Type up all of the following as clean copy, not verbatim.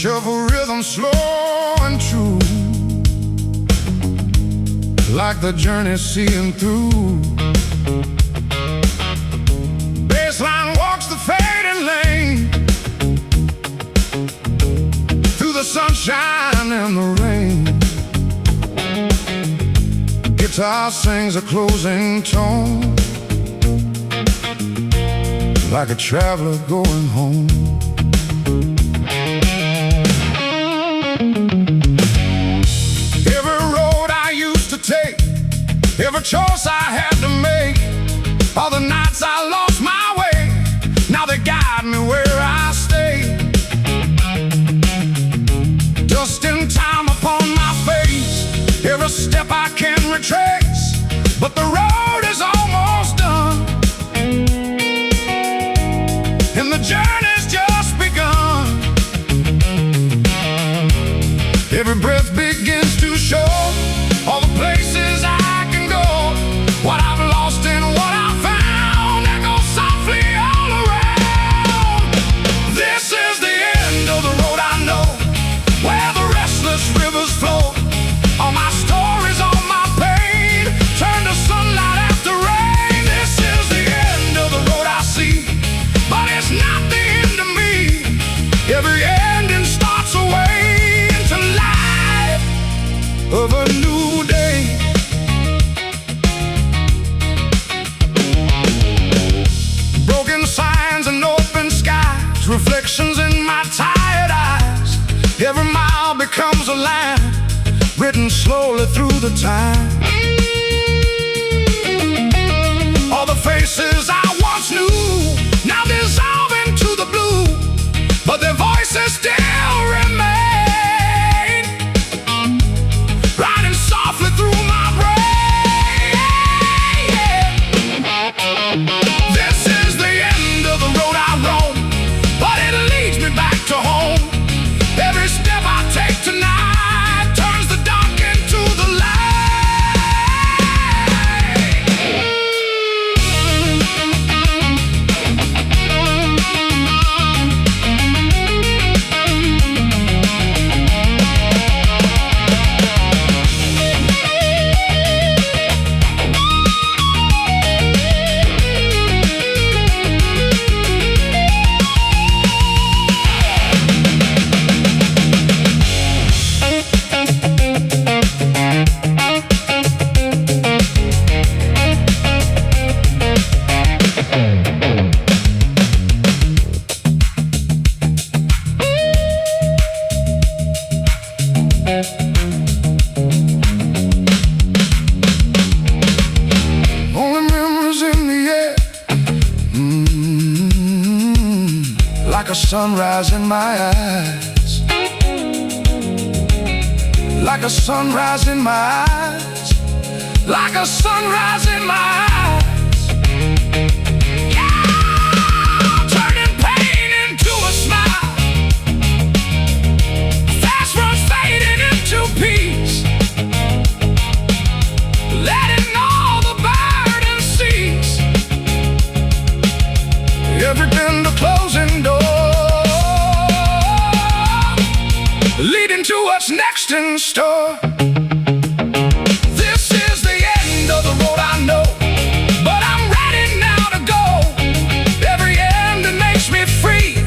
Shuffle rhythm slow and true, like the journey seeing through. Bassline walks the fading lane, through the sunshine and the rain. Guitar sings a closing tone, like a traveler going home. Every road I used to take, every choice I had to make, all the nights I lost my way, now they guide me where I stay. Dust in time upon my face, every step I can retrace, but the road is almost done, and the journey's just begun. Every breath begins to show all the places I can go, what I've lost and what I found echoes softly all around. This is the end of the road I know, where the restless rivers flow. All my stories, all my pain, turn to sunlight after rain. This is the end of the road I see, but it's not the end of me. Every ending starts a way into life of a new day. Broken signs and open skies, reflections in my tired eyes. Every mile becomes a line, written slowly through the time. All the faces I once knew now dissolve into the blue, but their voices still remain, riding softly through my brain. This is the end of the road I roam, but it leads me back to home. Every step I take tonight turns the dark into the light. Only memories in the air, like a sunrise in my eyes, like a sunrise in my eyes, like a sunrise in my eyes. Yeah, turning pain into a smile, fast runs fading into peace, letting all the burden cease. Every bend a closing door, leading to what's next in store. This is the end of the road I know, but I'm ready now to go. Every ending makes me free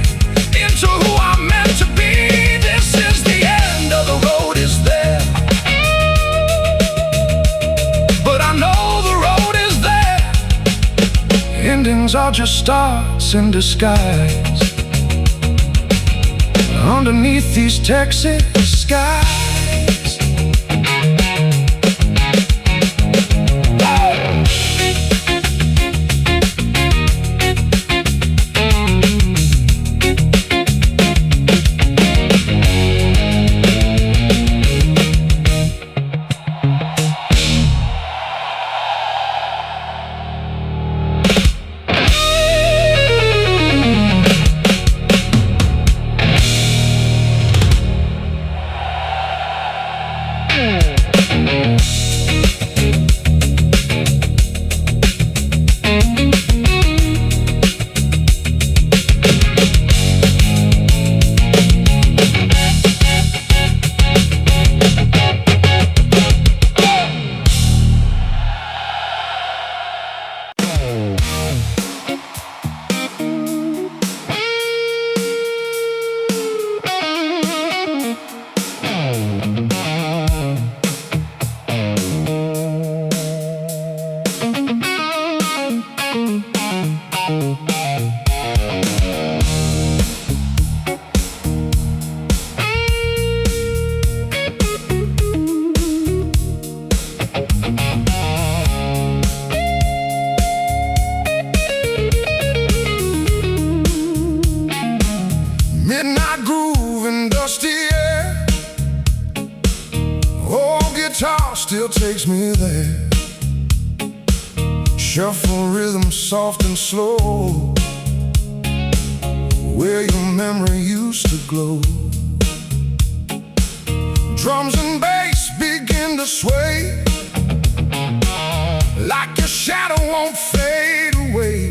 into who I'm meant to be. This is the end of the road is there, but I know the road is there. Endings are just starts in disguise underneath these Texas skies. groove in dusty air. Old guitar still takes me there. Shuffle rhythm soft and slow, where your memory used to glow. Drums and bass begin to sway, like your shadow won't fade away.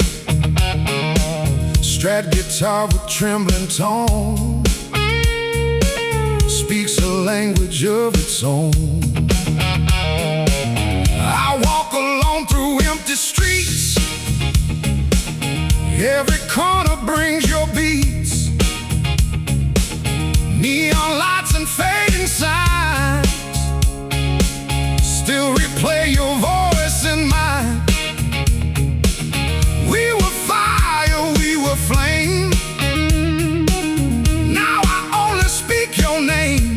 Strat guitar with trembling tone speaks a language of its own. I walk alone through empty streets. Every corner brings your beats. Neon lights and fading signs still replay your voice in mine. We were fire, we were flame. Now I only speak your name.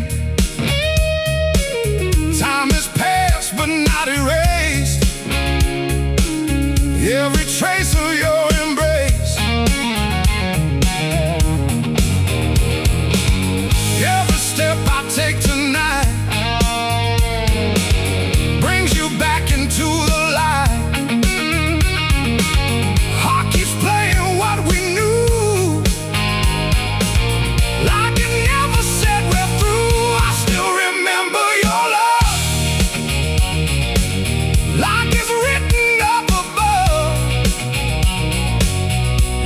Time has passed but not erased every trace of your embrace. Every step I take tonight brings you back into the light. Heart keeps playing what we knew, like it never said we're through. I still remember your love, like it's written up above.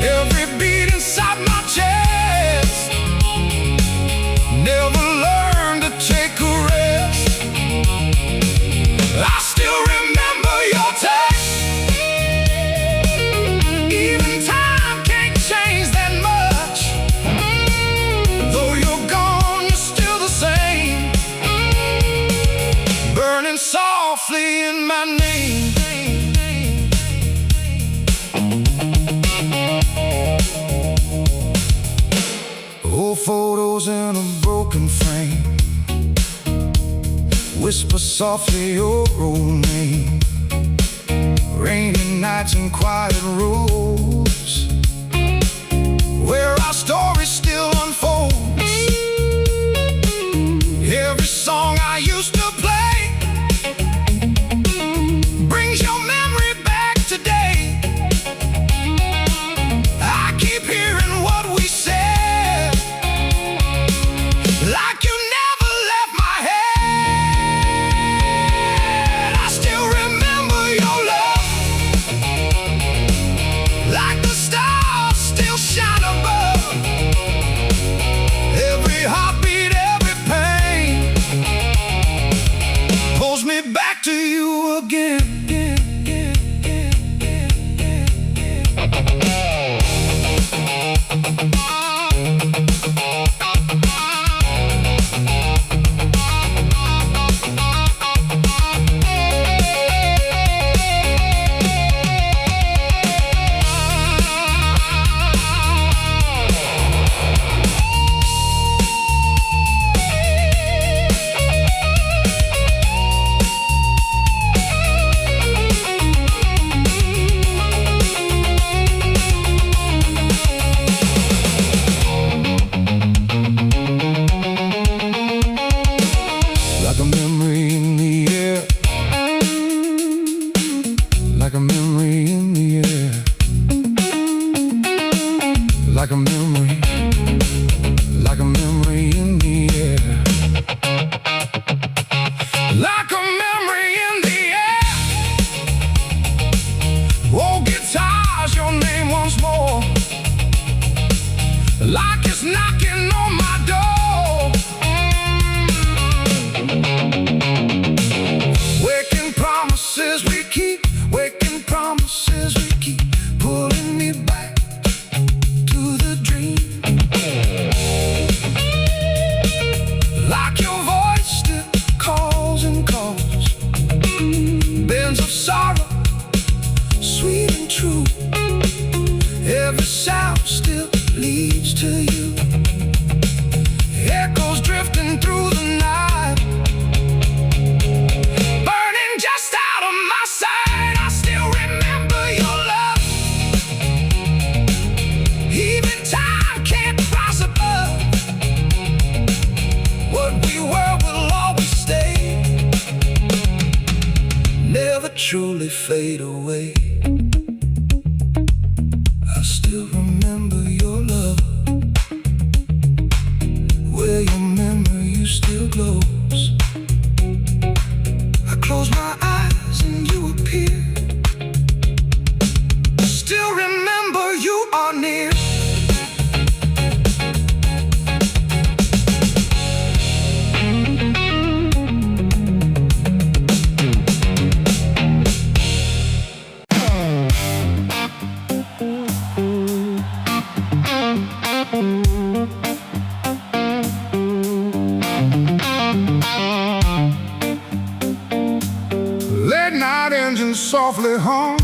Every beat inside my chest, never learned to take a rest. I still remember your touch. Even time can't change that much. Though you're gone, you're still the same, burning softly in my name. Old photos in a broken frame whisper softly your old name. Rainy nights and quiet roads where our story still unfolds. Every song I used to play brings your memory back today. I keep hearing what we said, like you never left my head. I still remember your love, like the stars still shine above. fade away. I still remember your love, where your memory still glows. I close my eyes and you appear. Still remember you are near. Late night engines softly hum,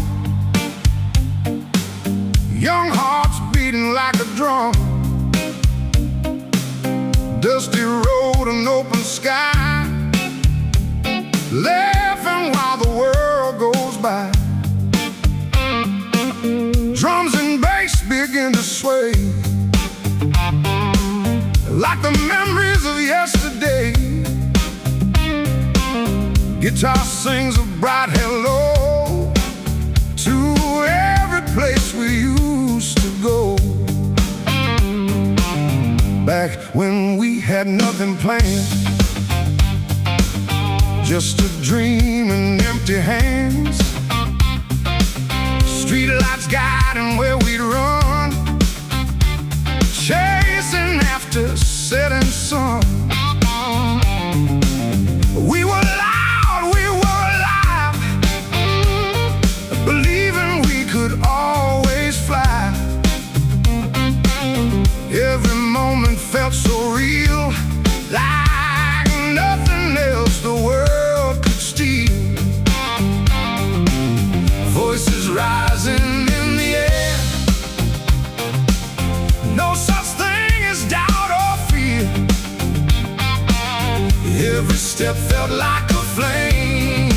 young hearts beating like a drum. Dusty road and open sky, laughing while the world goes by. Drums and bass begin to sway, like the memories of yesterday. Guitar sings a bright hello to every place we used to go. Back when we had nothing planned, just a dream and empty hands. Street lights guiding where we'd run, chasing after setting sun. We were loud, we were alive, believing we could always fly. Every moment felt so real, like nothing else the world could steal. Voices rising in the air, no such thing as doubt or fear. Every step felt like a flame,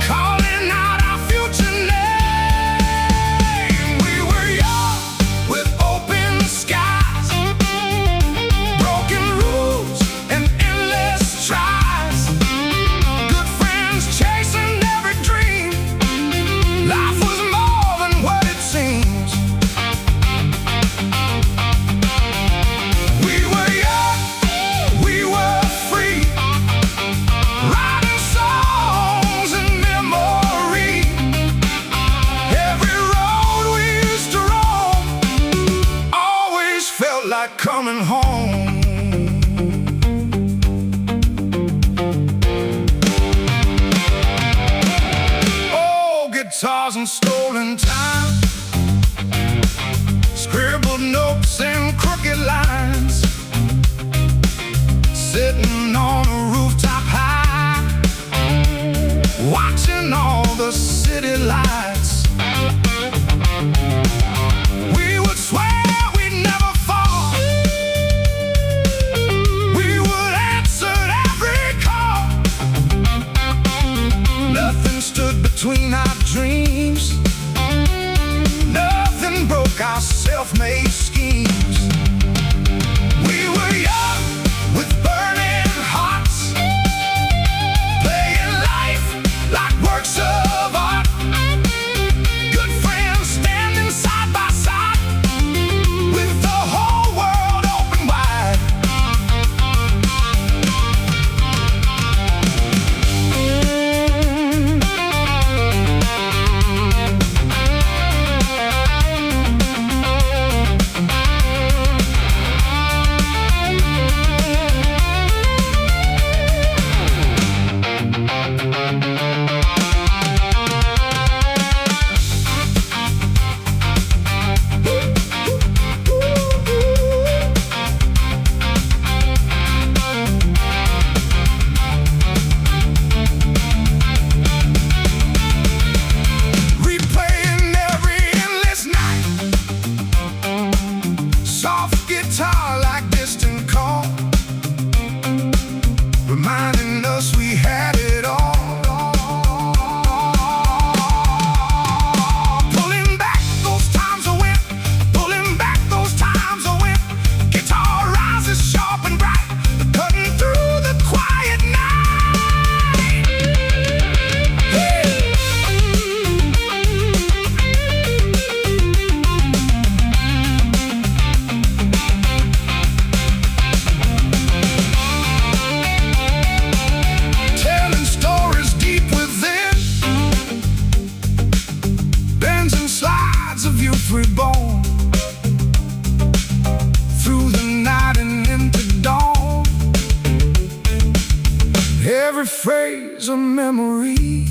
calling out our future name. We were young with open skies, broken rules and endless tries. Good friends chasing every dream. Life was more than what it seems. We were young, we were free, writing songs in memory. Every road we used to roam always felt like coming home. Oh, guitars and stolen time, scribbled notes and crooked lines, sitting on a rooftop high, watching all the city lights. We would swear we'd never fall, we would answer every call. Nothing stood between our dreams, phrase, a memory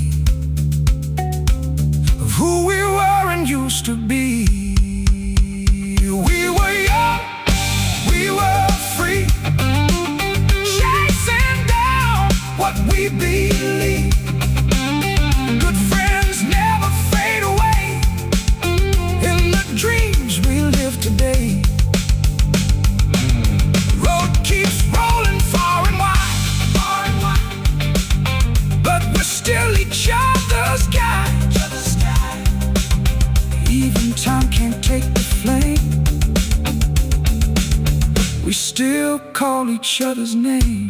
of who we were and used to be. We were young, we were free, chasing down what we believe. Good friends never fade away in the dreams we live today. Road keeps rolling far and wide, but we're still each other's guide. Even time can't take the flame, we still call each other's name.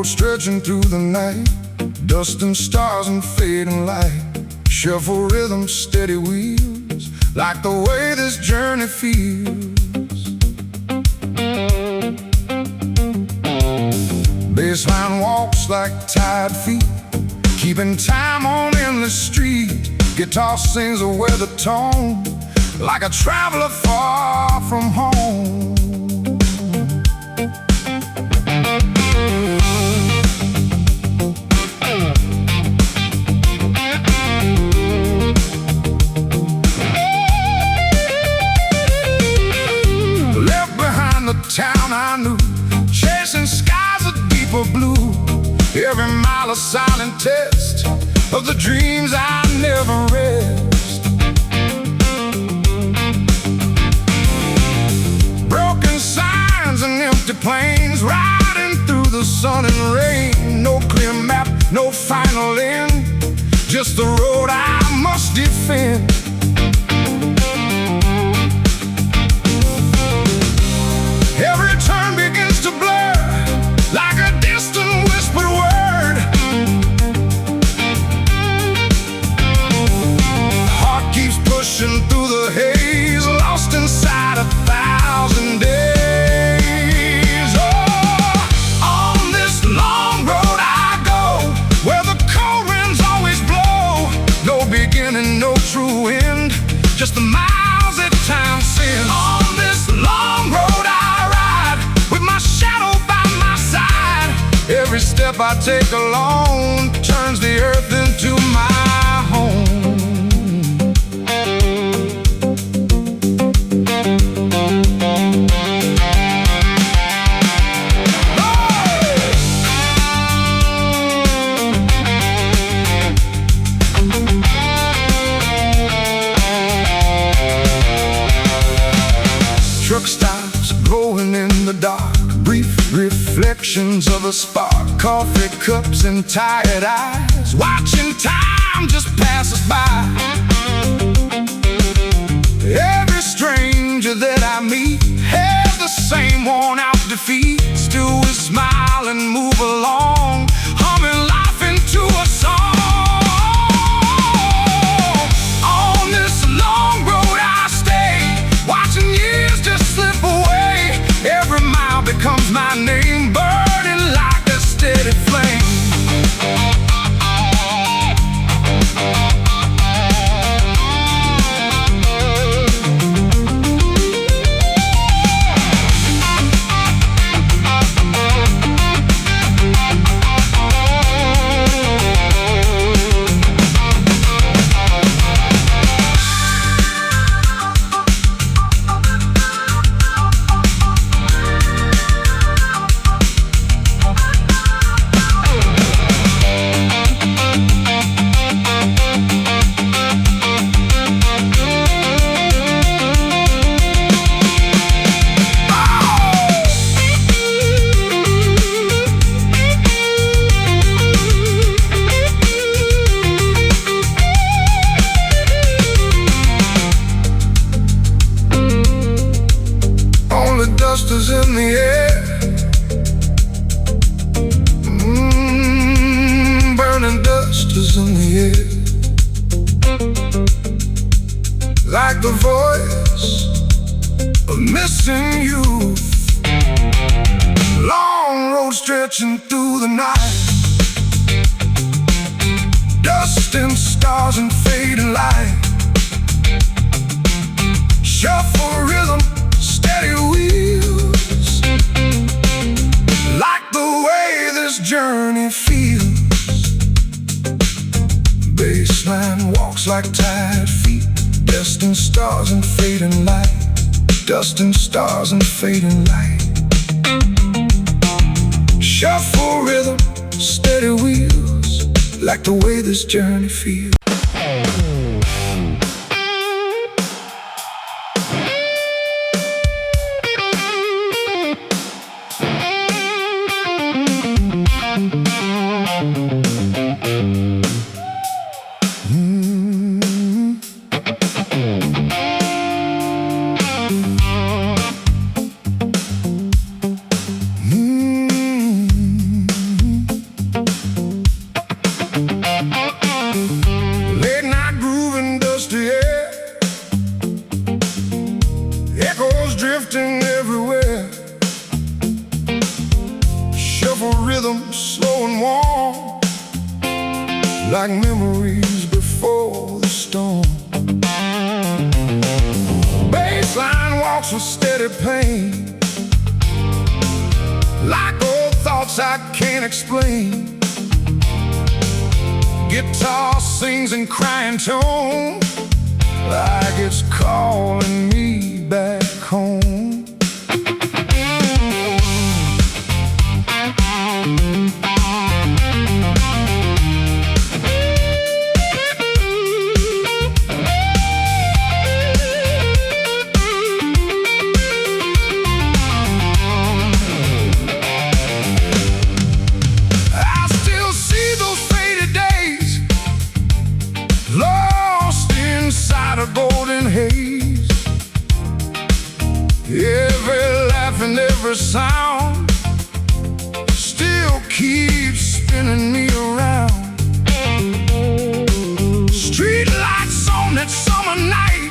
Stretching through the night, dust and stars and fading light. Shuffle rhythm, steady wheels, like the way this journey feels. Baseline walks like tired feet, keeping time on endless street. Guitar sings a weather tone, like a traveler far from home. Town I knew, chasing skies of deeper blue. Every mile a silent test of the dreams I never rest. Broken signs and empty planes, riding through the sun and rain. No clear map, no final end, just the road I must defend. Every turn begins to blur, like a distant whispered word. Heart keeps pushing through the haze, lost inside 1,000 days. Oh, on this long road I go, where the cold winds always blow. No beginning, no true end, just the miles that time sends. On this long road every step I take alone turns the earth into my home. Truck stops glowing in the dark, brief reflections of a spark. Coffee cups and tired eyes, watching time just pass us by. Every stranger that I meet has the same worn out defeat. Still we smile and move along, humming life into a song. On this long road I stay, watching years just slip away. Every mile becomes my name, burning like a steady flame. like the voice of missing you. Long road stretching through the night, dust and stars and fading light. Shuffle rhythm, steady wheels, like the way this journey feels. Baseline walks like tired feet, dust and stars and fading light. Dust and stars and fading light. Shuffle rhythm, steady wheels, like the way this journey feels. Drifting everywhere, shuffle rhythm, slow and warm, like memories before the storm. Baseline walks with steady pain, like old thoughts I can't explain. Guitar sings in crying tone, like it's calling me back home. I still see those faded days, lost inside a golden haze. Every laugh and every sound still keeps spinning me around. Street lights on that summer night,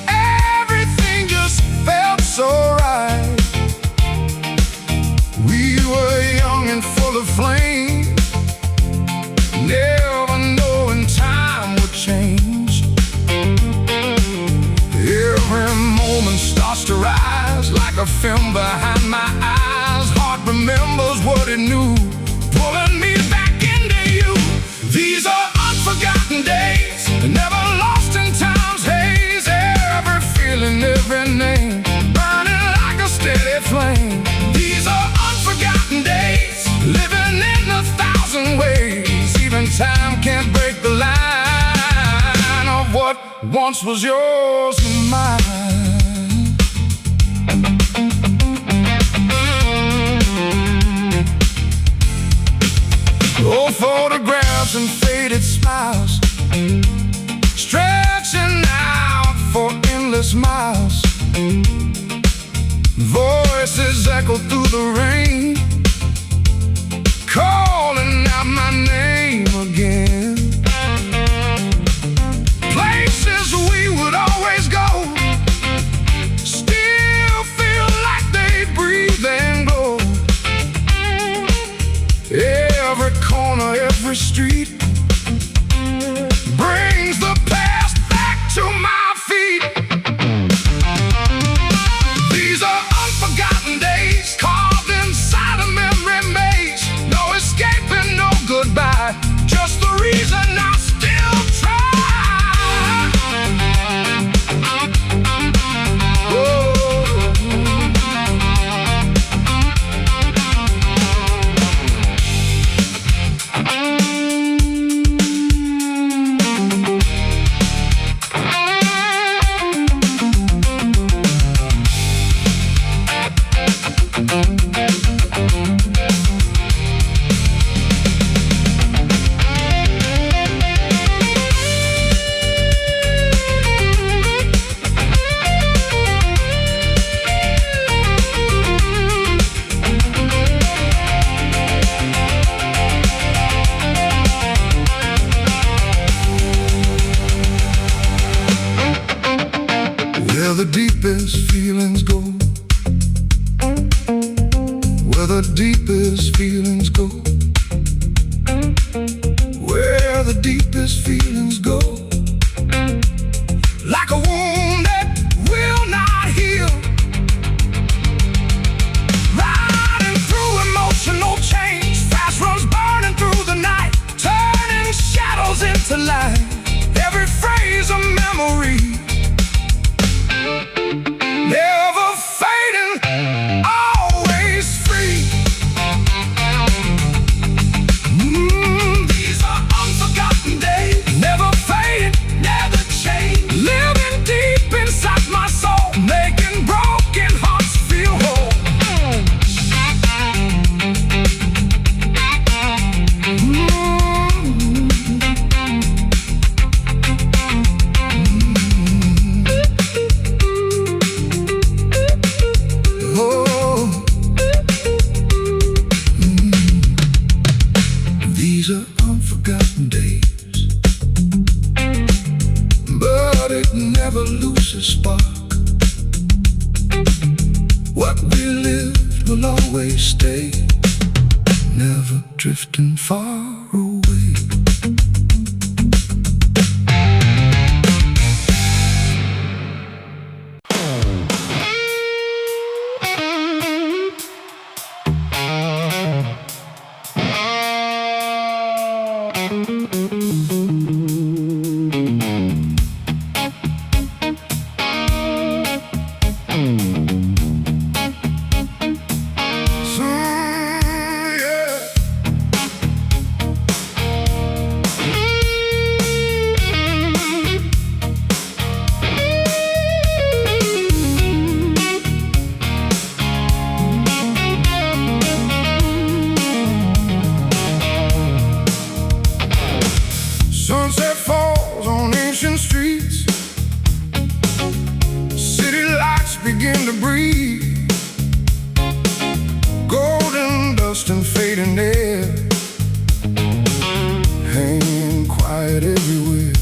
everything just felt so right. We were young and full of flame, never knowing time would change. Every moment starts to rise, like a film behind my eyes. Heart remembers what it knew, pulling me back into you. These are unforgotten days, never lost in time's haze. Every feeling, every name, burning like a steady flame. These are unforgotten days, living in 1,000 ways. Even time can't break the line of what once was yours and mine. Old photographs and faded smiles, stretching out for endless miles. Voices echo through the rain, calling out my name again. Places we would always go, still feel like they breathe and glow. Every corner, every street brings the past back to my feet. These are unforgotten days, carved inside a memory maze. No escaping, no goodbye. deepest feelings go, like a wound that will not heal, riding through emotional change, fast runs burning through the night, turning shadows into light, every phrase a memory, never fading, always free. These are unforgotten days, never fading, never change, living deep inside my soul, making broken hearts feel whole. These are unforgotten days, but it never loses spark. What we live will always stay, never drifting far away. Sunset falls on ancient streets, city lights begin to breathe, golden dust and fading air, hanging quiet everywhere.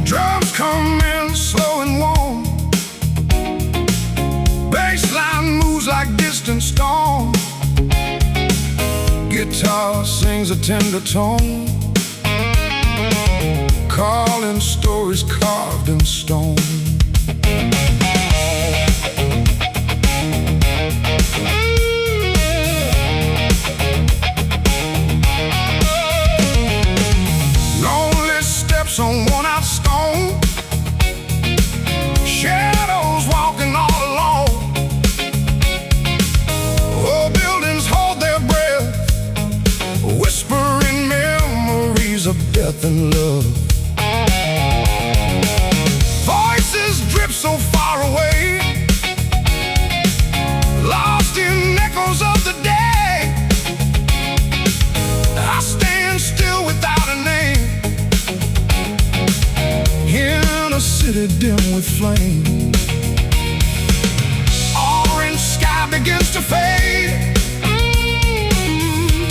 Drums come in slow and warm, bassline moves like distant storm, guitar sings a tender tone, calling stories carved in stone. Lonely steps on worn-out stone, shadows walking all alone. Old buildings hold their breath, whispering memories of death and love. Voices drip so far away, lost in echoes of the day. I stand still without a name, in a city dim with flame. Orange sky begins to fade,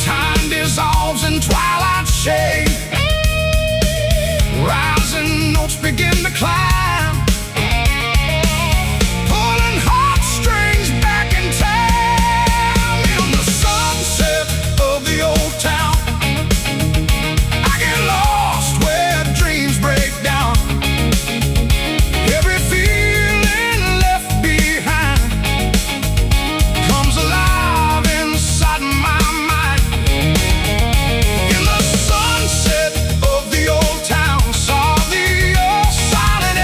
time dissolves in twilight shade, rising notes begin to climb, pulling heartstrings back in time. In the sunset of the old town, I get lost where dreams break down, every feeling left behind comes alive inside my mind. In the sunset of the old town, saw the silent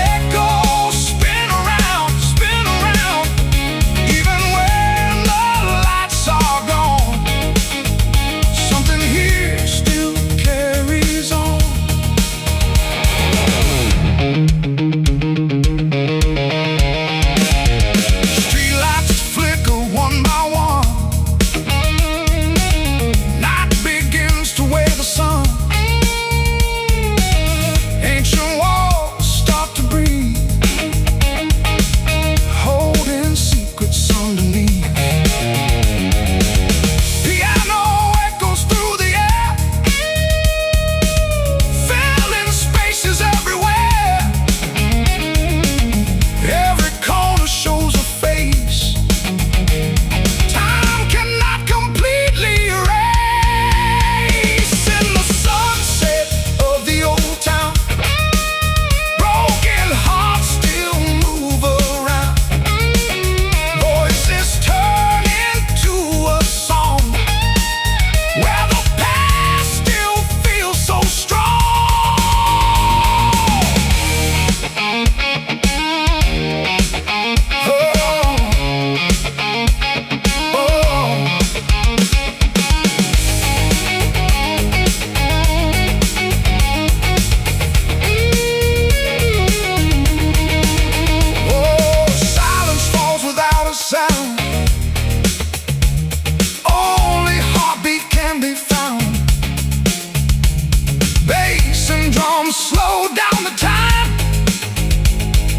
rhythm slow down the time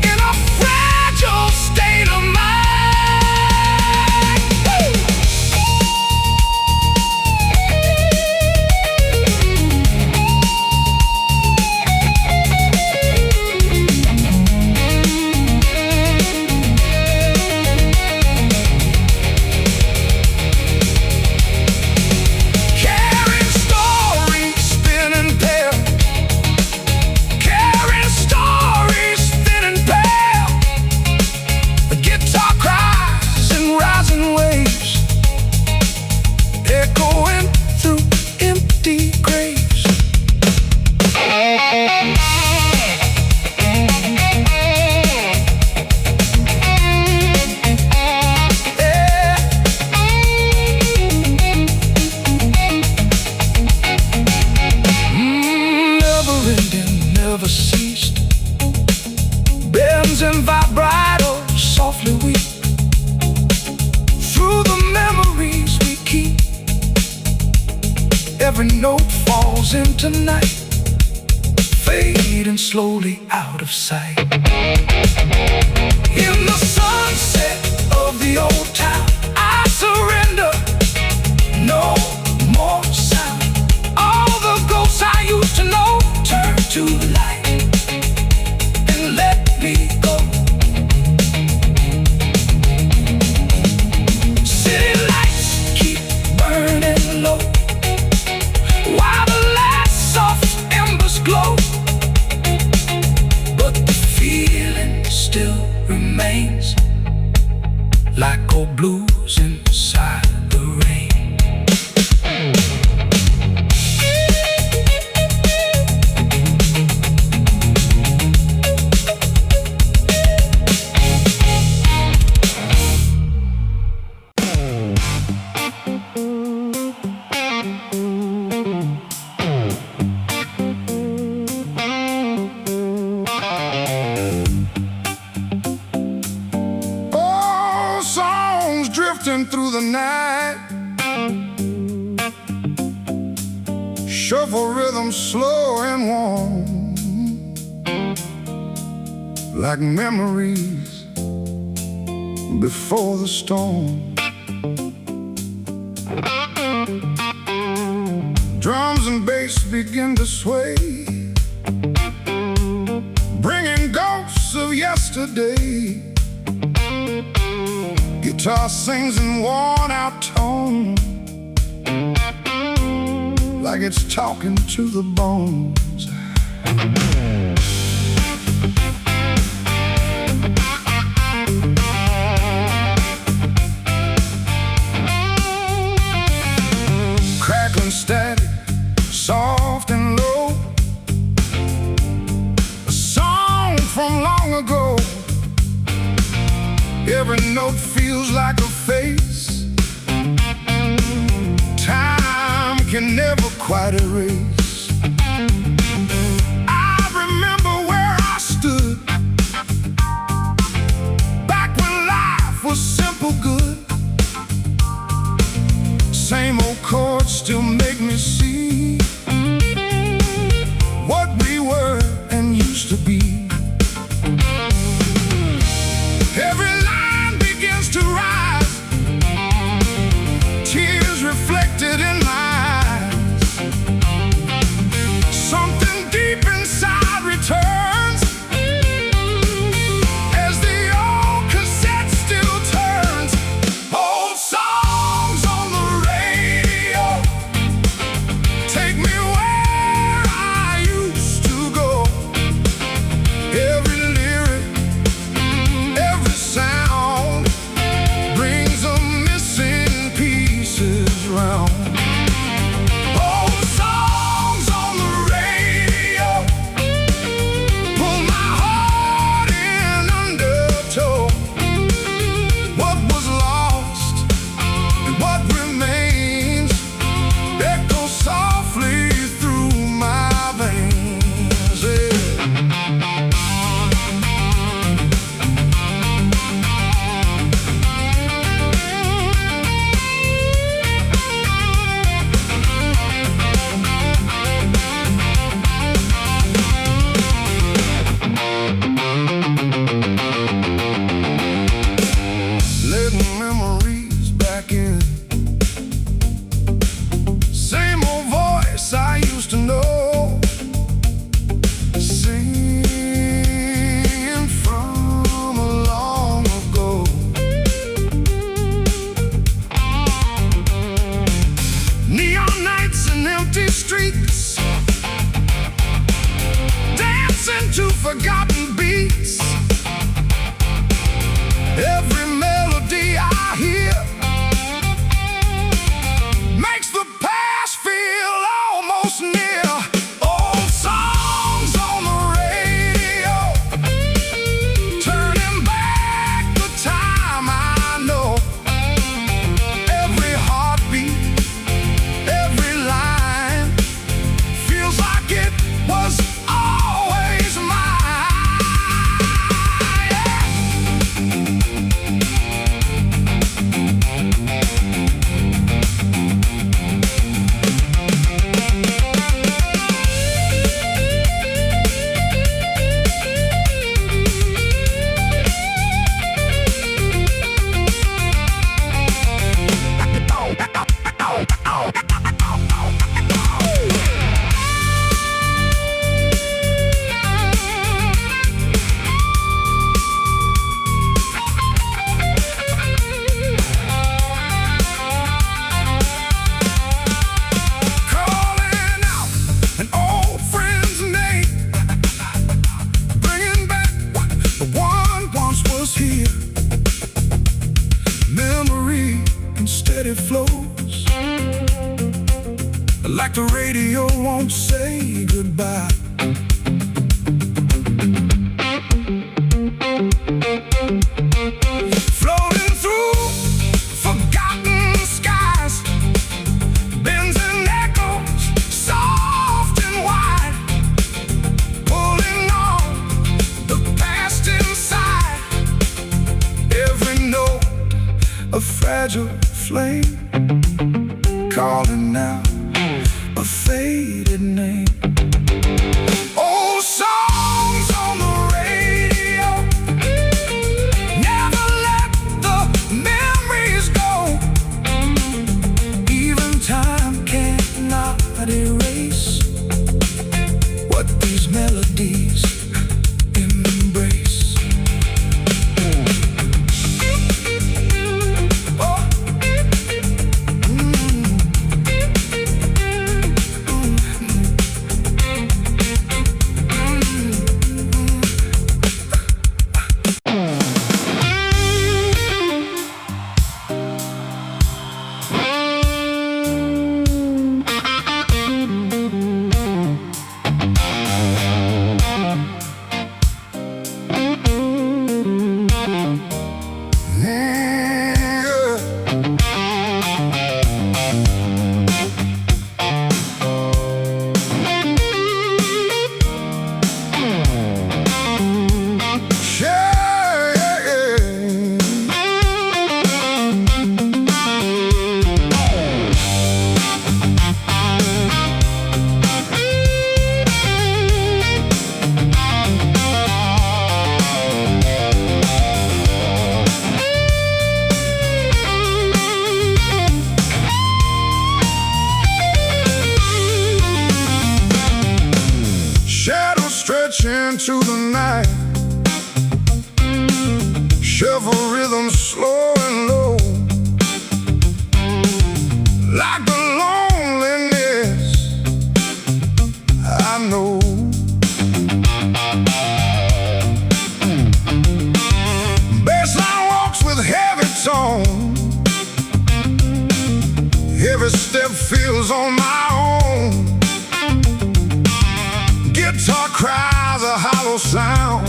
in a fragile state of mind. Never ceased. Bends and vibrato softly weep through the memories we keep. Every note falls into night, fading slowly out of sight. In the sunset of the old town, I surrender. No more sound. All the ghosts I used to know turn to the light and let me go. City lights keep burning low while the last soft embers glow, but the feeling still remains like old blues inside the rain. Drifting through the night, shuffle rhythm slow and warm, like memories before the storm. Drums and bass begin to sway, bringing ghosts of yesterday. Guitar sings in worn-out tone, like it's talking to the bones. Crackling static, soft and low, a song from long ago. Every note feels like a face time can never quite erase. I remember where I stood back when life was simple good. Same old chords still make me see what we were and used to be. Every line begins to rise, tears reflected in my eyes. say goodbye. Floating through forgotten skies, bends and echoes, soft and wide, pulling on the past inside. Every note a fragile flame, calling now a faded name. Old songs on the radio, never let the memories go. Even time cannot erase what these melodies embrace. Into the night, shuffle rhythm slow and low, like the loneliness I know. Bassline walks with heavy tone, every step feels on my own. Guitar cries a hollow sound,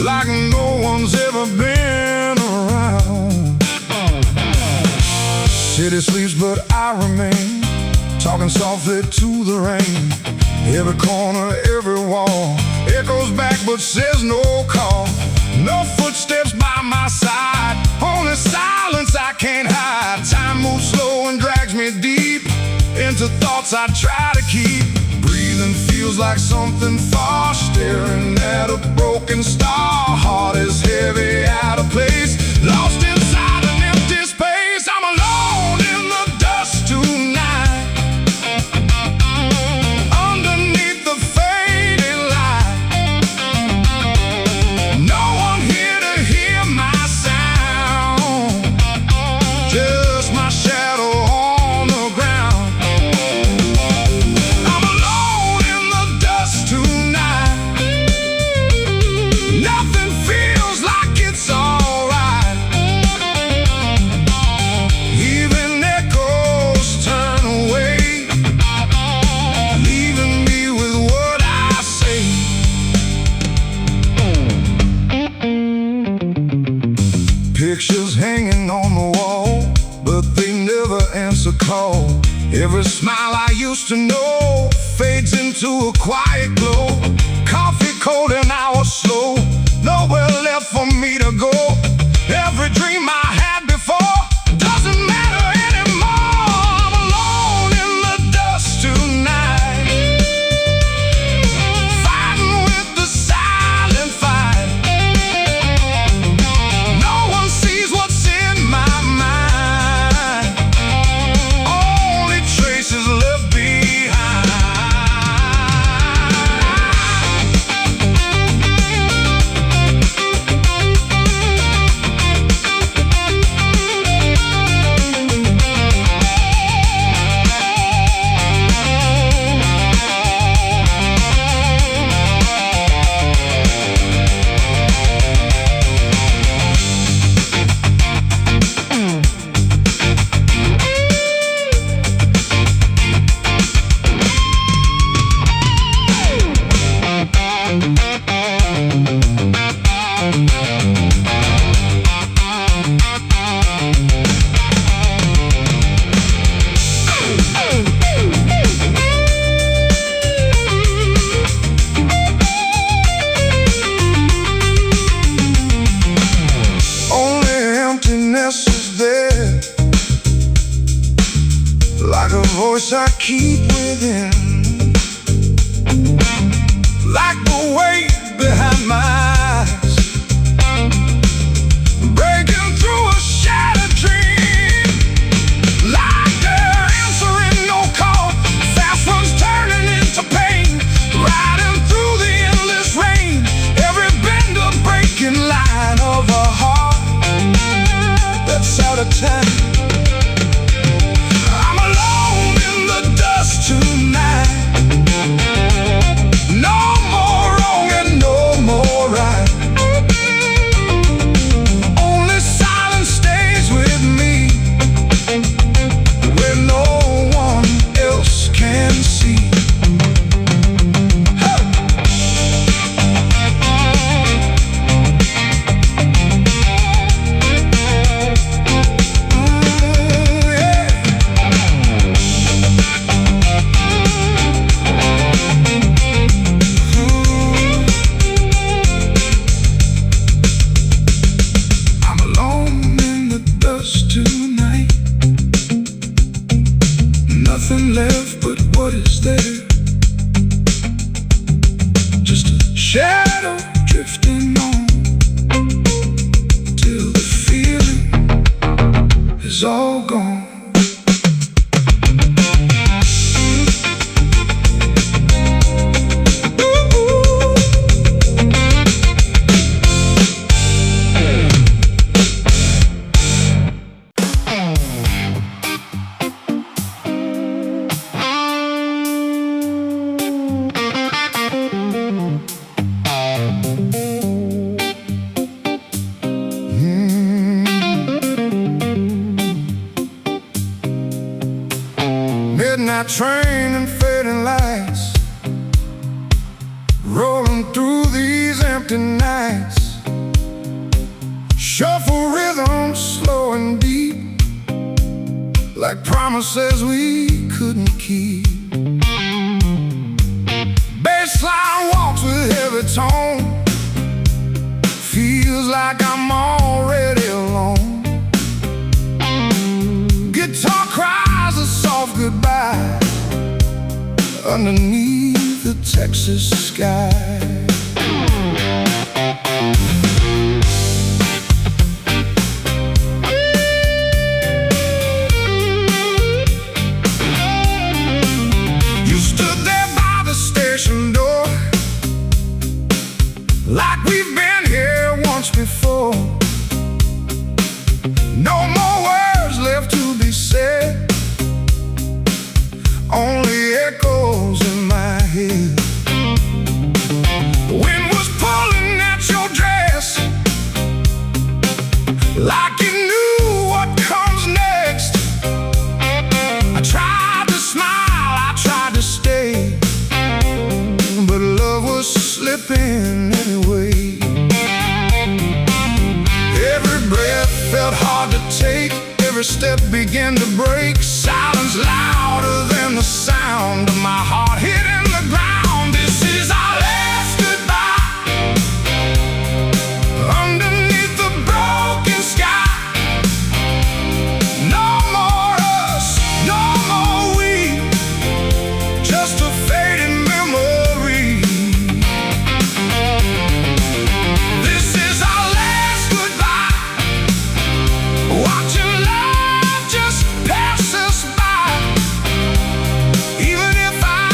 like no one's ever been around. City sleeps but I remain, talking softly to the rain. Every corner, every wall echoes back but says no call. No footsteps by my side, only silence I can't hide. Time moves slow and drags me deep into thoughts I try to keep. Breathing feels like something far, staring at a broken star. Heart is heavy, out of place, lost inside an empty space. I'm alone in the dust tonight, underneath the fading light. No one here to hear my sound, just my shadow on the ground. Nothing feels like it's alright. Even echoes turn away, leaving me with what I say. Pictures hanging on the wall, but they never answer call. Every smile I used to know fades into a quiet glow. Coffee cold and hours slow, nowhere left for me to go. Every dream I had before doesn't matter anymore. I'm alone in the dust tonight, fighting with the silent fight. No one sees what's in my mind, only traces left behind. keep within, like the weight behind my eyes, breaking through a shattered dream, like they're answering no call. Fast ones turning into pain, riding through the endless rain. Every bend a breaking line of a heart that's out of time. I'm alone in the dust tonight. No more wrong and no more right. Only silence stays with me, where no one else can see. Nothing left but what is there, just a shadow drifting on, till the feeling is all gone. Midnight train and fading lights, rolling through these empty nights. Shuffle rhythm slow and deep, like promises we couldn't keep. Bassline walks with heavy tone, feels like I'm already alone. Guitar cries a soft goodbye underneath the Texas sky. You stood there by the station door, like we've been here once before. No more words left to be said, only echoes in my head. The wind was pulling at your dress, like you knew what comes next. I tried to smile, I tried to stay, but love was slipping anyway. Every breath felt hard to take, every step began to break. Silence louder than the sound of my heart hitting the ground. This is our last goodbye underneath the broken sky. No more us, no more we, just a fading memory. This is our last goodbye, watching love just pass us by. Even if I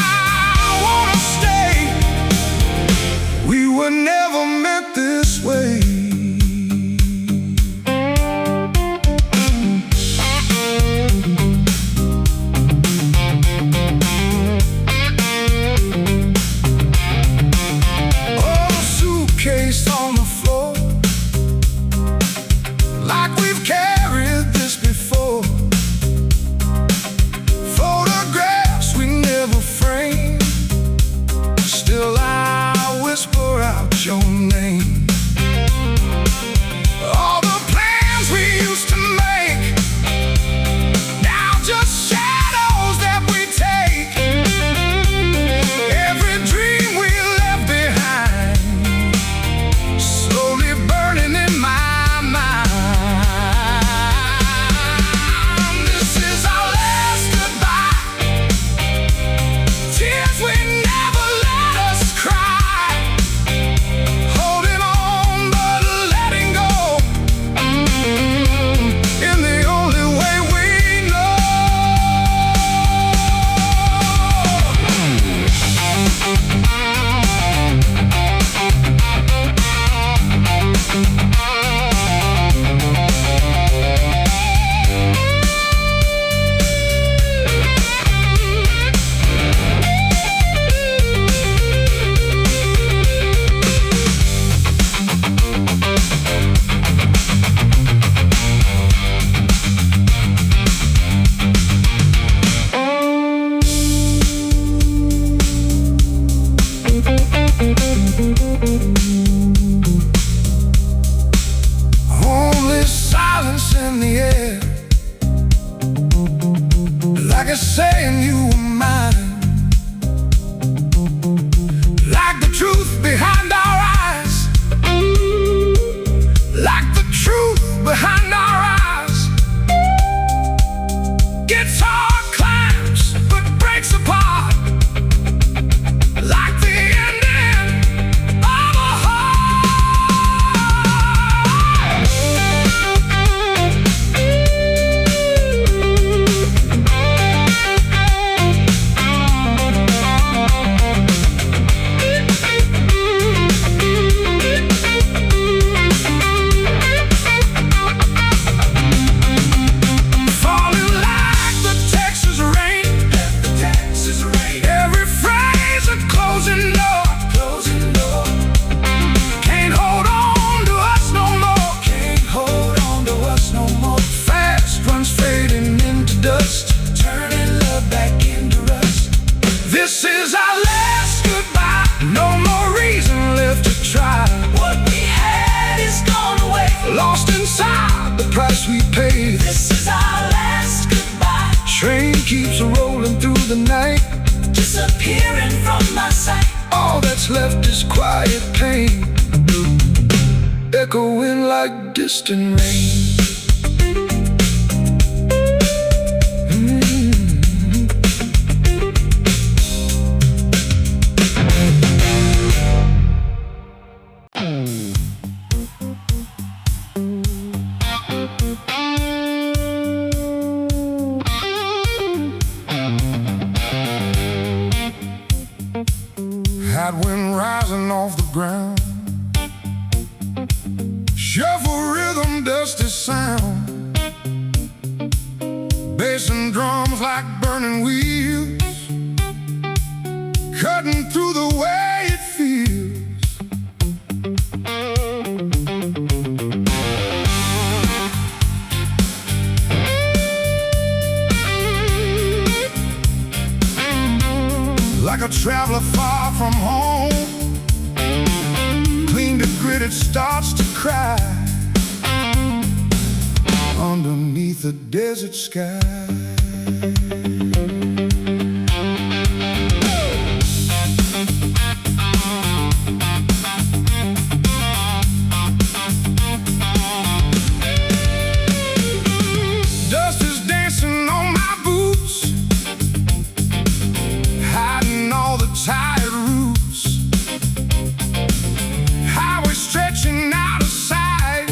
price we pay. This is our last goodbye. Train keeps rolling through the night, disappearing from my sight. All that's left is quiet pain, echoing like distant rain. Hot wind rising off the ground, shuffle rhythm, dusty sound, bass and drums like burning wheels, cutting through the way it feels. Like a traveler far from home, clean to grit, it starts to cry underneath a desert sky. Dust is dancing on my boots, tired roots, highway stretching out of sight,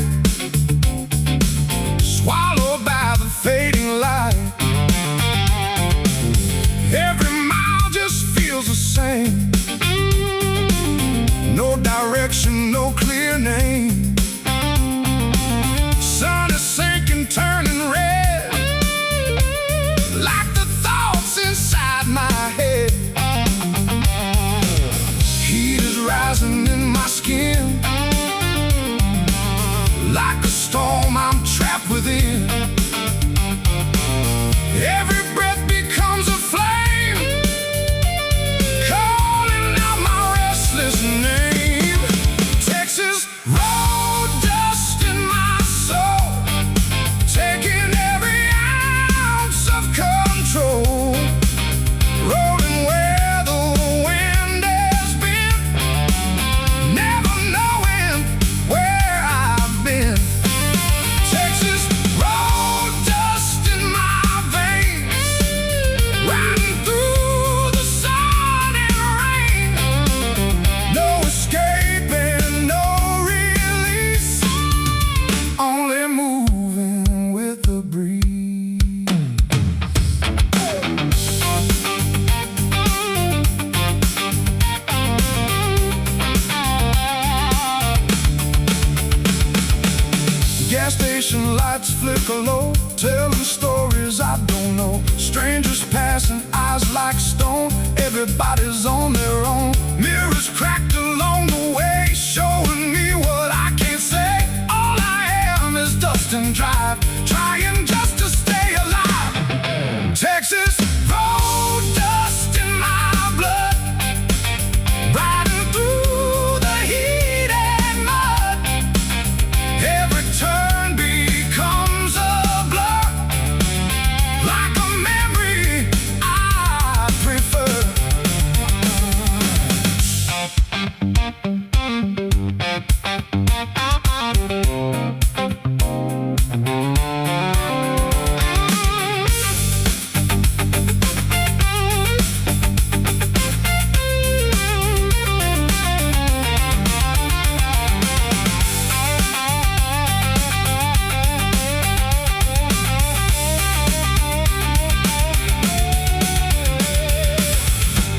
swallowed by the fading light. Every mile just feels the same, no direction, no clear name. Sun is sinking, turning red, like the thoughts inside my head. Rising in my skin, like a storm I'm trapped within. Every breath becomes a flame, calling out my restless name. Texas road dust in my soul, taking every ounce of control. Rolling where the wind has been, never knowing where I've been. Texas road dust in my veins, riding through the sun and rain. No escaping, no release, only moving with the breeze. Gas station lights flicker low, telling stories I don't know. Strangers passing, eyes like stone, everybody's on their own. Mirrors cracked along the way, showing me what I can't say. All I am is dust and drive, trying just to stay alive. Texas road dust in my blood, riding through the heat and mud. Every turn becomes a blur, like a memory I prefer.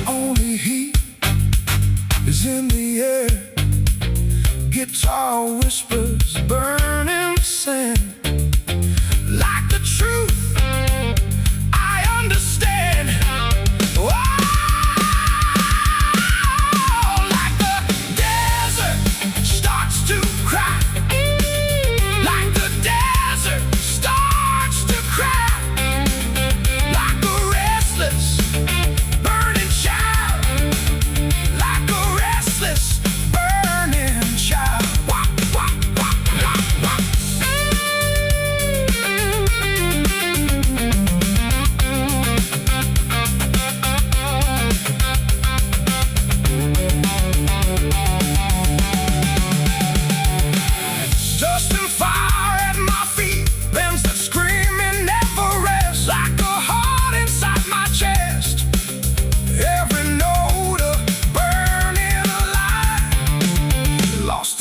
Only heat is in the air, guitar whispers, burning sand. Like the truth, I understand. Oh, like the desert starts to cry, like the desert starts to cry, like a restless burning child, like a restless burning child. Wah, wah, wah, wah, wah.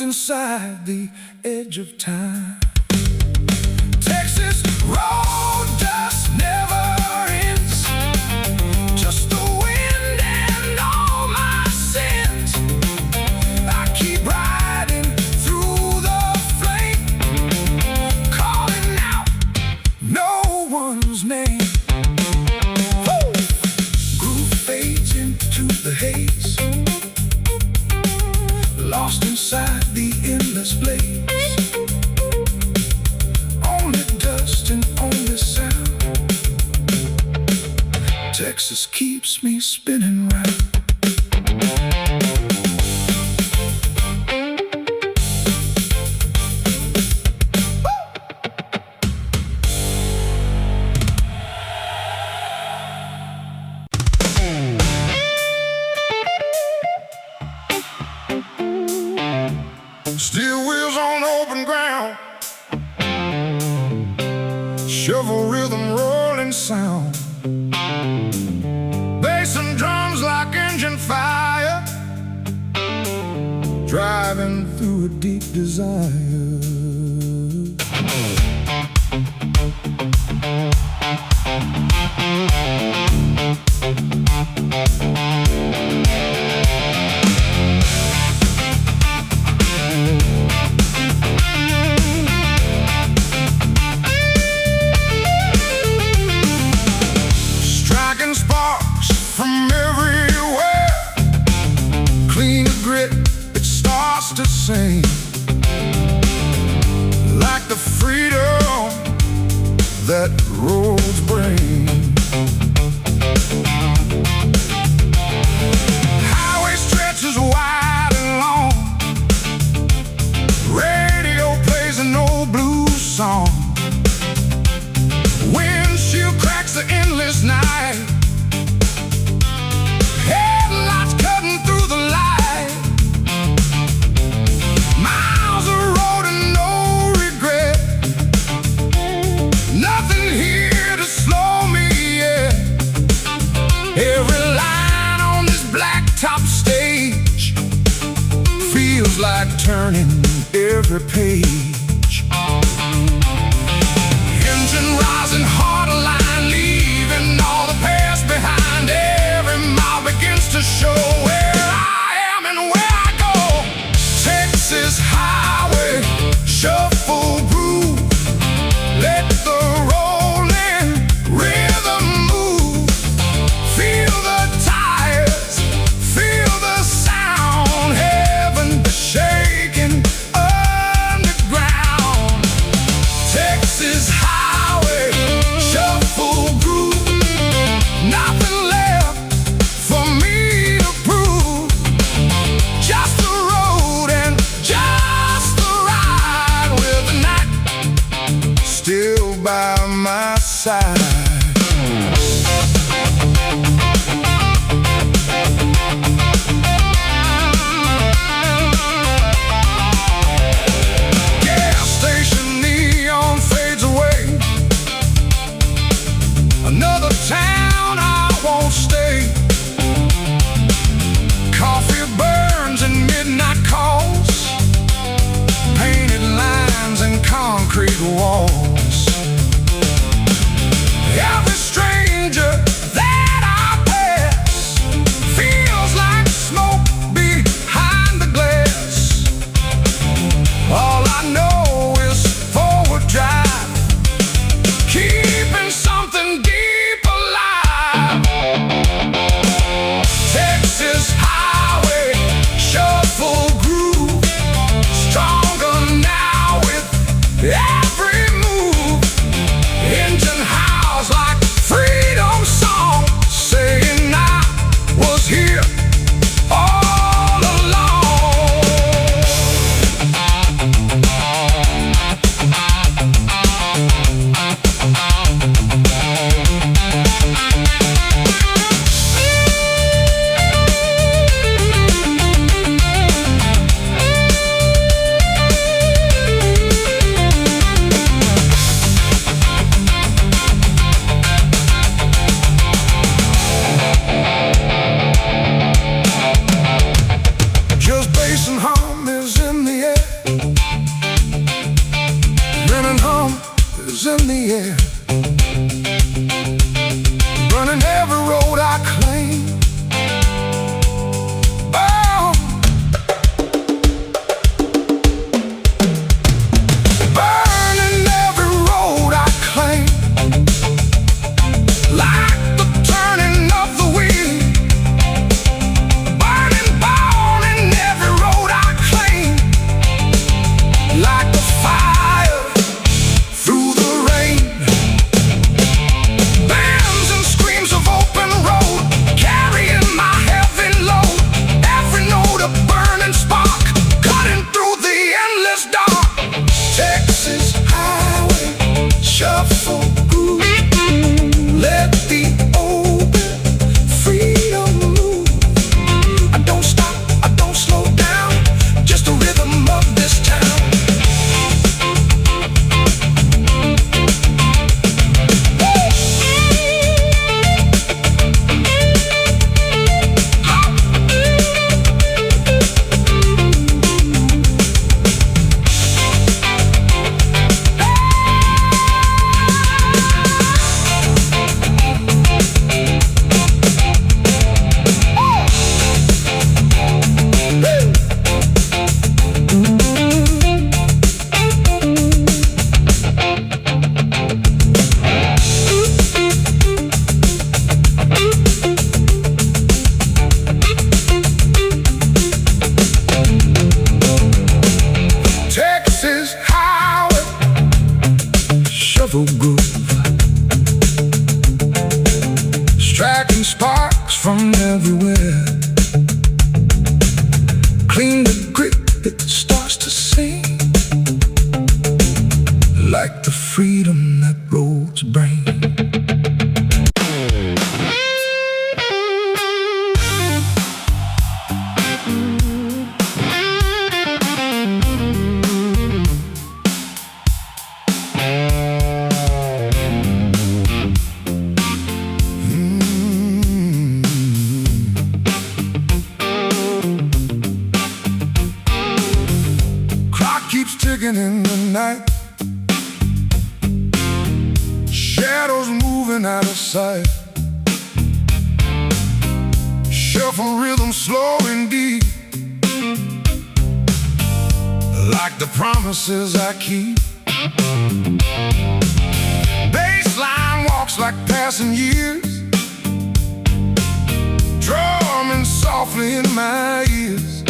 inside the edge of time. Texas road dust never ends, just the wind and all my sins. I keep riding through the flame, calling out no one's name. Woo! Groove fades into the haze, lost inside the endless blaze. Only dust and only sound. Texas keeps me spinning round. Steel wheels on open ground, shovel rhythm, rolling sound, bass and drums like engine fire, driving through a deep desire. To sing like the freedom that roads bring. Highway stretches wide and long, radio plays an old blues song, windshield cracks the endless night, headlights cutting through the light. Every line on this blacktop stage feels like turning every page. Engine rising, heart line, leaving all the past behind. Every mile begins to show where I am and where I go. Texas highway, shuffle groove, let the rolling rhythm move. Feel the tires, feel the sound, heaven shaking underground. Texas highway, shuffle groove, nothing left for me to prove. Just the road and just the ride, with the night still by my side. Another town I won't stay. Coffee burns and midnight calls, painted lines and concrete walls. Every stranger that I pass feels like smoke behind the glass. All I know is forward drive, keeping something deep alive. Texas highway, shuffle groove, stronger now with every move. Engine howls like freedom song, saying I was here all along. shaking in the night, shadows moving out of sight. Shuffle rhythm slow and deep, like the promises I keep. Bassline walks like passing years, drumming softly in my ears.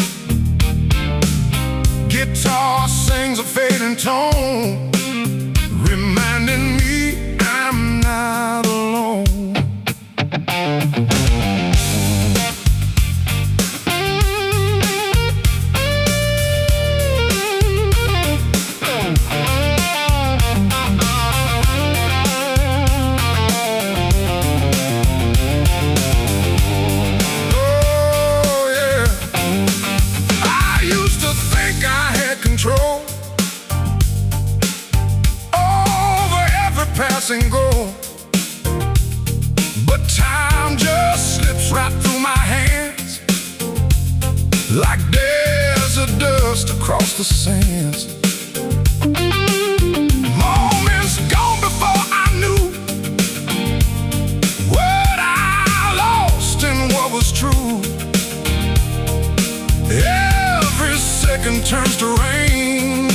Guitar sings a fading tone, reminding me I'm not alone. Control over every passing goal, but time just slips right through my hands, like desert dust across the sands. Moments gone before I knew what I lost and what was true. Every second turns to rain,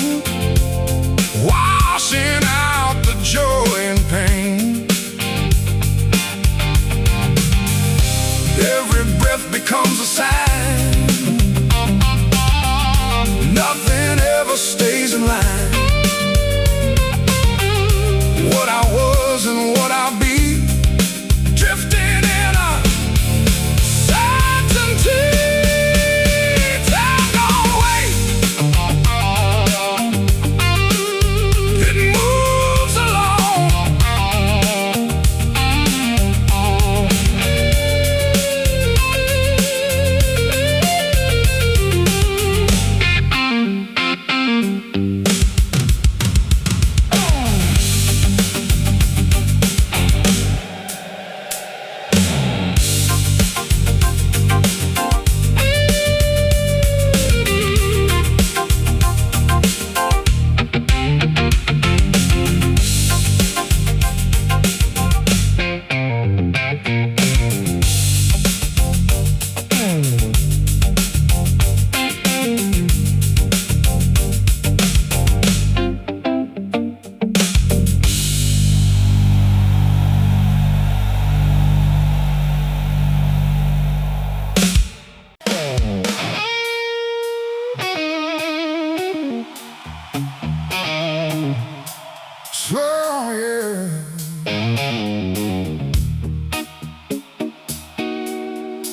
washing out the joy and pain. Every breath becomes a sign, nothing ever stays in line. What I was and what I'll be, drifting in a certainty.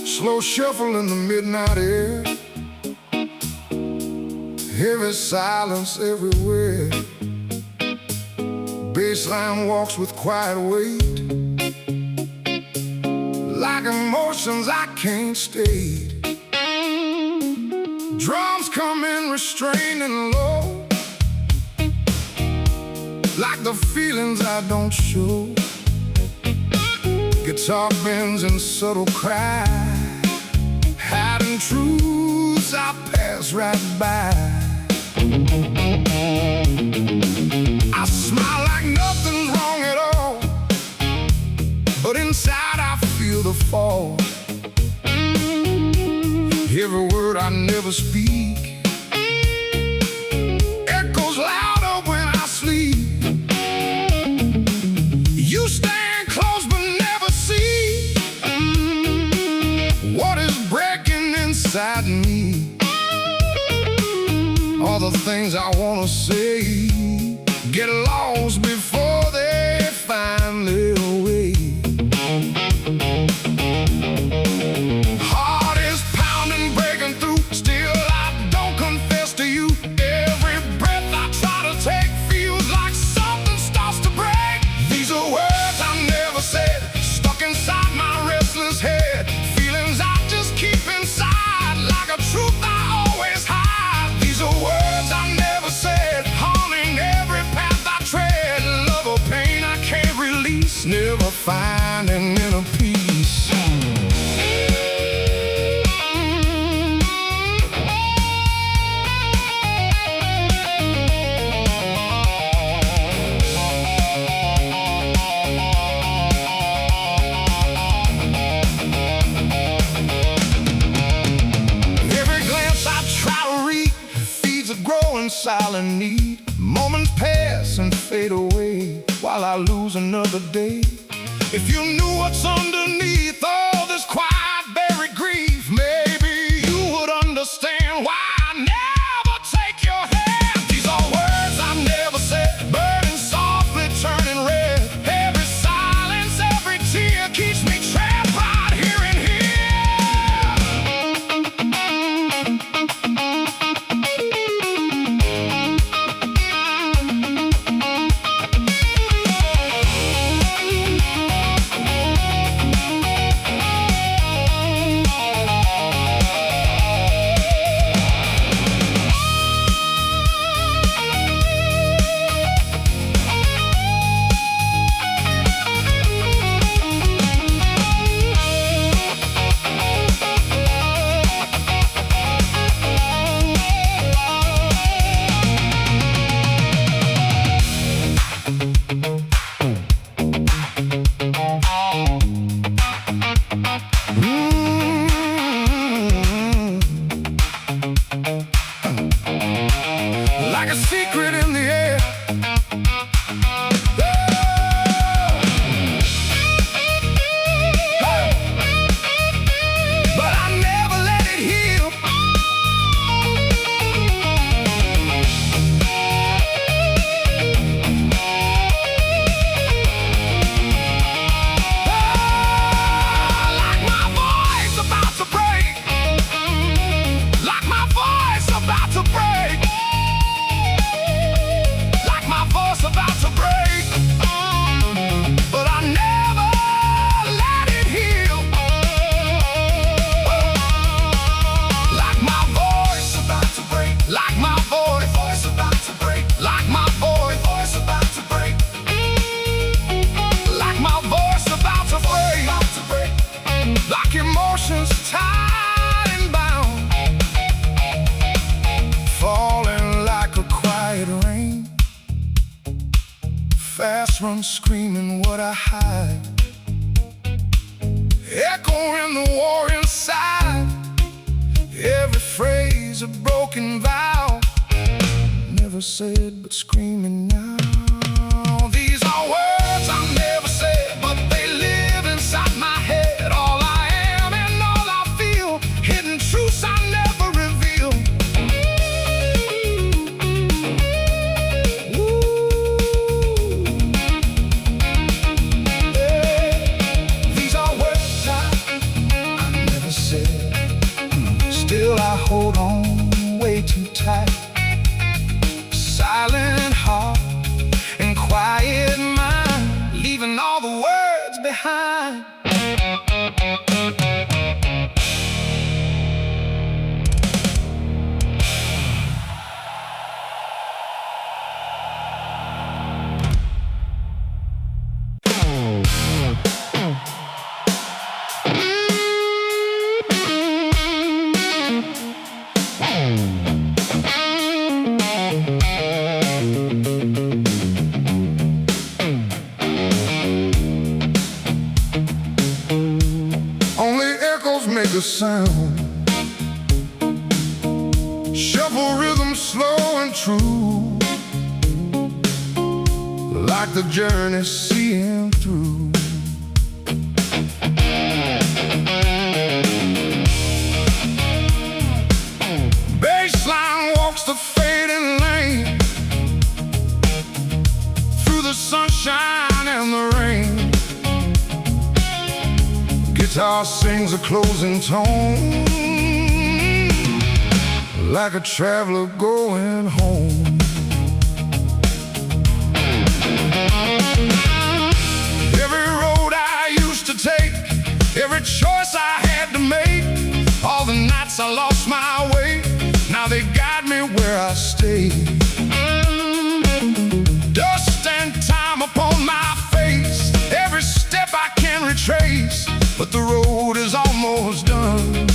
Slow shuffle in the midnight air, heavy silence everywhere. Bassline walks with quiet weight, like emotions I can't state. Drums come in restrained and low, like the feelings I don't show. Guitar bends in subtle cry, hiding truths I pass right by. I smile like nothing's wrong at all, but inside I feel the fall. Every word I never speak echoes louder when I sleep. You stand close but never see what is breaking inside me. All the things I wanna say get lost before they find their way. Heart is pounding, breaking through, still I don't confess to you. Every breath I try to take feels like something starts to break. These are words I never said, stuck inside my restless head. Feelings I just keep inside, like a truth I always hide. These are words I never said, haunting every path I tread. Love or pain I can't release, never finding inner peace. silent need. Moments pass and fade away while I lose another day. If you knew what's underneath all this quiet, buried grief, maybe you would understand why I never take your hand. These are words I've never said, burning softly, turning red. Every silence, every tear keeps me trapped right here and here. Like a secret in the air. But I never let it heal. Like my voice about to break. Like my voice about to break. Like my voice about to break. But I never let it heal. Like my voice about to break. Like my voice about to break. Like my voice about to break. Like my voice about to break. Like emotions tied and bound, falling like a quiet rain. Fast run screaming what I hide, echoing the war inside. Every phrase a broken vow, never said but screaming now. These are words I never said, but they live inside my head. All I am and all I feel, hidden truths I never reveal. These are words I never said. Still I hold on way too tight. Silent heart and quiet mind, leaving all the words behind. Only echoes make a sound, shuffle rhythm slow and true, like the journey seeing through. Bassline walks the fading lane, through the sunshine and the rain. Guitar sings a closing tone, like a traveler going home. Every road I used to take, every choice I had to make, all the nights I lost my way, now they guide me where I stay. Dust and time upon my face, every step I can retrace, but the road is almost done,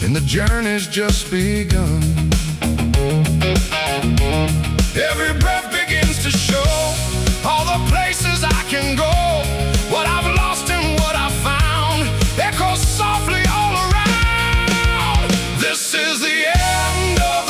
and the journey's just begun. Every breath begins to show all the places I can go, what I've lost and what I found, echoes softly all around. This is the end of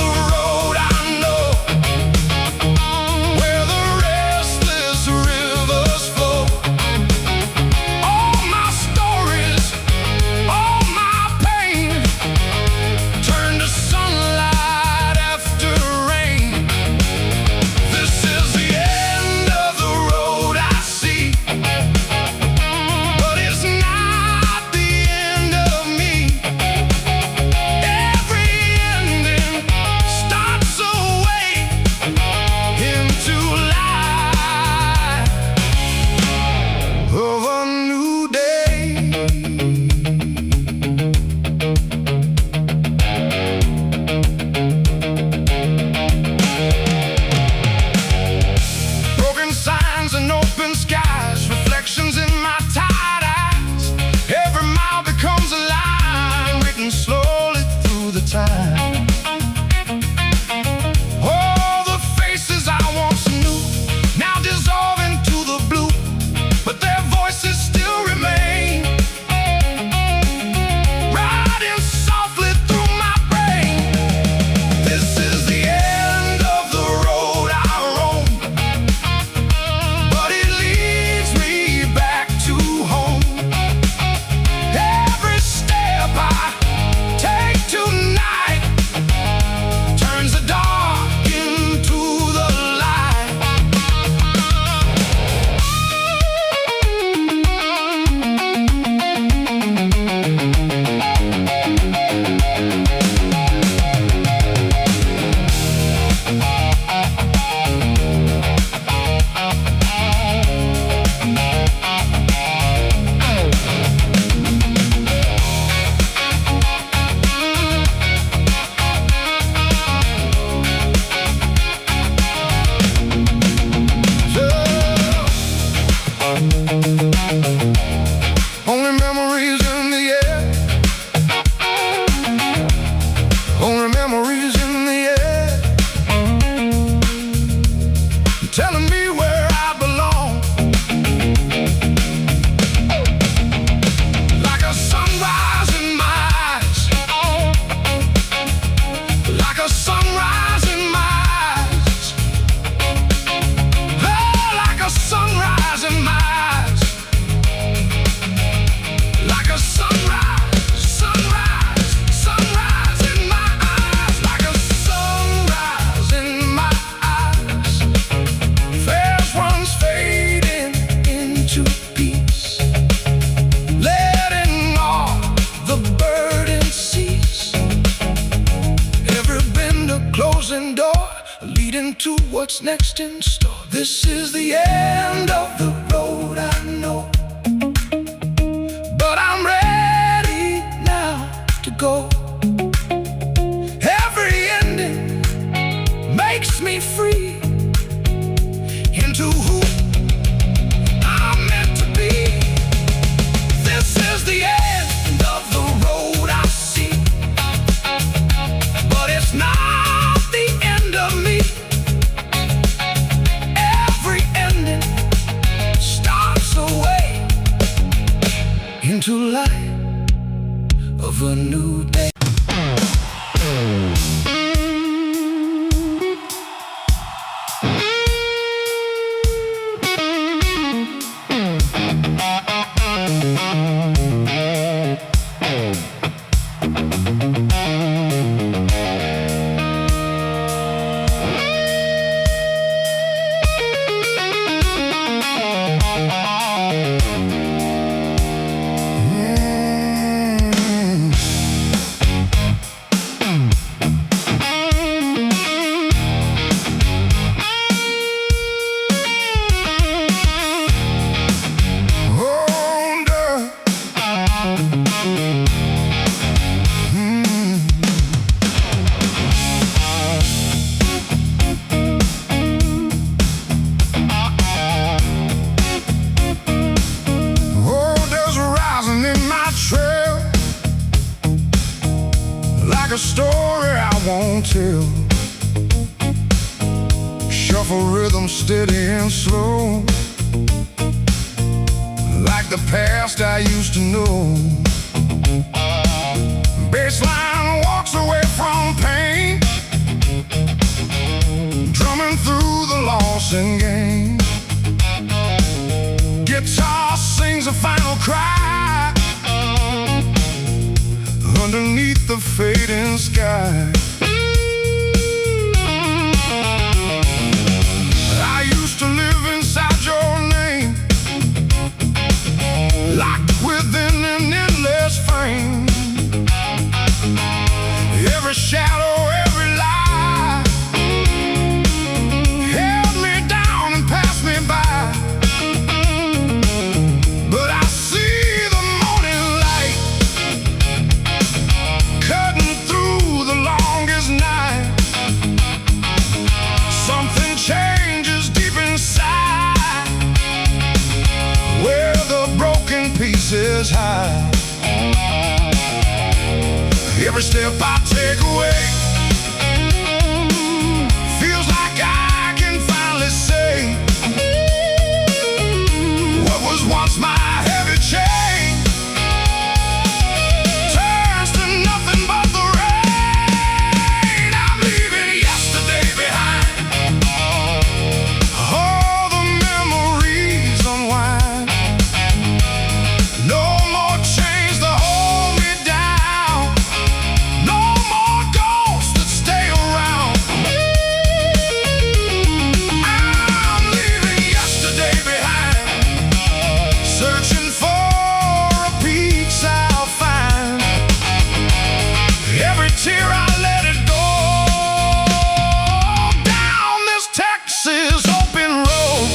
to what's next in store. This is the end of the road, I know, but I'm ready now to go. Every ending makes me free into who I'm meant to be. This is the end of the road I see, but it's not the end of me. Every ending starts a way into light of a new day. A story I won't tell. Shuffle rhythm steady and slow, like the past I used to know. Bassline walks away from pain, drumming through the loss and gain. Guitar sings a final cry underneath the fading sky. I used to live inside your name, locked within an endless frame. Every shadow, every lie held me down and passed me by. But I see the morning light cutting through the longest night. Something changes deep inside, where the broken pieces hide. Every step I take away feels like I can finally say what was once my heavy chain turns to nothing but the rain. I'm leaving yesterday behind. All the memories unwind. No more chains to hold me down. No more ghosts that stay around. I'm leaving yesterday behind, searching for a peace I'll find. Every tear I let it go down this Texas open road.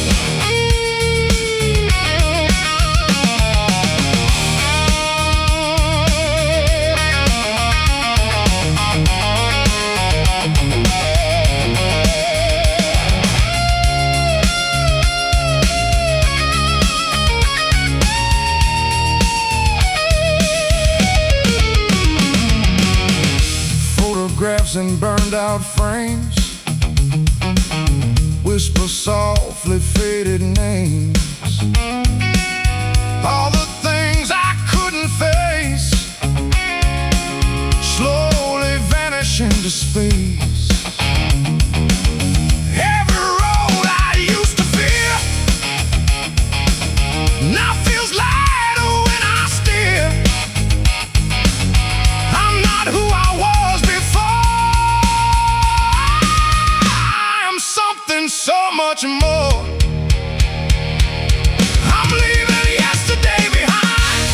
Photographs in burned out frames whisper softly faded names. All the things I couldn't face slowly vanish into space. Every road I used to fear now feels lighter when I steer. I'm not who I was before. I am something so much more. I'm leaving yesterday behind,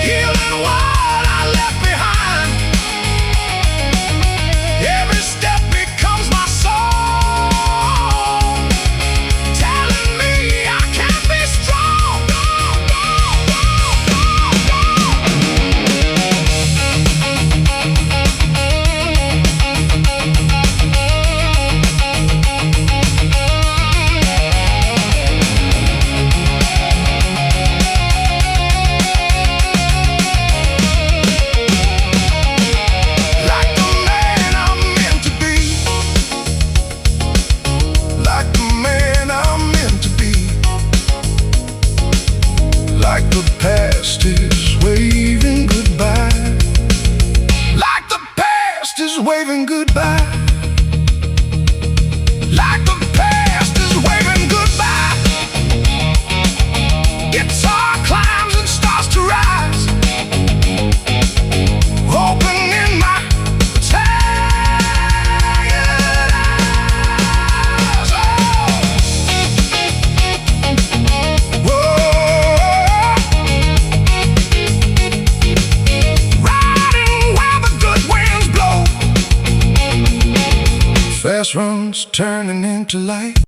healing what I left behind. Every step becomes classrooms turning into light.